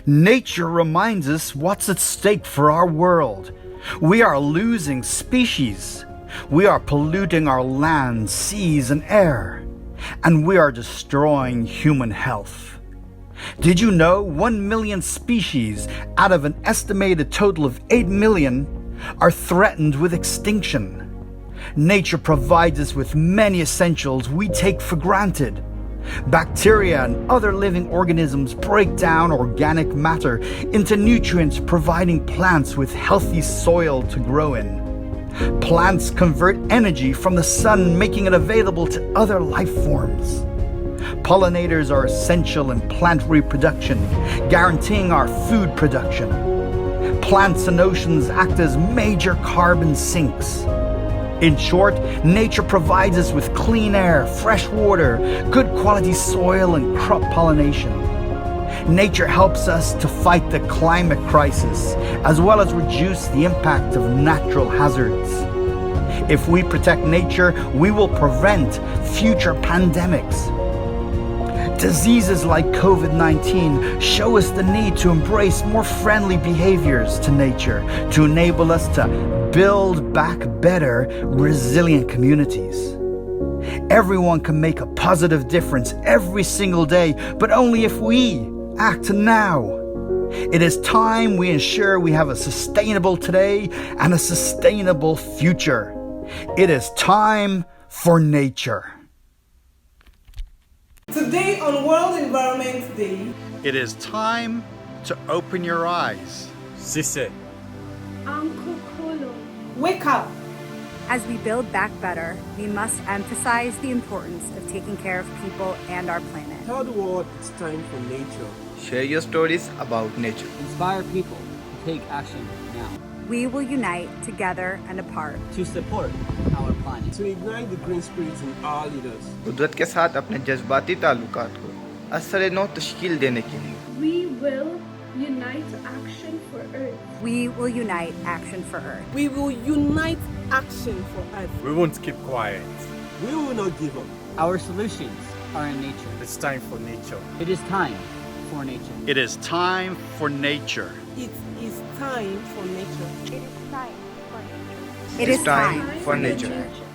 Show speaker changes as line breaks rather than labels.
Nature reminds us what's at stake for our world. We are losing species. We are polluting our land, seas, and air. And we are destroying human health. Did you know 1 million species out of an estimated total of 8 million are threatened with extinction? Nature provides us with many essentials we take for granted. Bacteria and other living organisms break down organic matter into nutrients, providing plants with healthy soil to grow in. Plants convert energy from the sun, making it available to other life forms. Pollinators are essential in plant reproduction, guaranteeing our food production. Plants and oceans act as major carbon sinks. In short, nature provides us with clean air, fresh water, good quality soil, and crop pollination. Nature helps us to fight the climate crisis, as well as reduce the impact of natural hazards. If we protect nature, we will prevent future pandemics. Diseases like COVID-19 show us the need to embrace more friendly behaviors to nature to enable us to build back better, resilient communities. Everyone can make a positive difference every single day, but only if we act now. It is time we ensure we have a sustainable today and a sustainable future. It is time for nature.
Today on World Environment Day,
it is time to open your eyes.
Sisse.
Uncle Kolo.
wake up.
As we build back better, we must emphasize the importance of taking care of people and our planet.
Tell the world it's time for nature.
Share your stories about nature.
Inspire people to take action now.
We will unite together and apart
to support our planet.
To ignite the green spirit in our leaders.
कुदरत के साथ अपने जज्बाती ताल्लुकात को असर नौ तश्कील देने के लिए.
We will unite action for Earth.
We will unite action for Earth.
We will unite action for Earth.
We won't keep quiet.
We will not give up.
Our solutions are in nature.
It's time for nature.
It is time for nature.
It is time for nature.
It is time for nature.
It is time for nature.
It is time
for nature.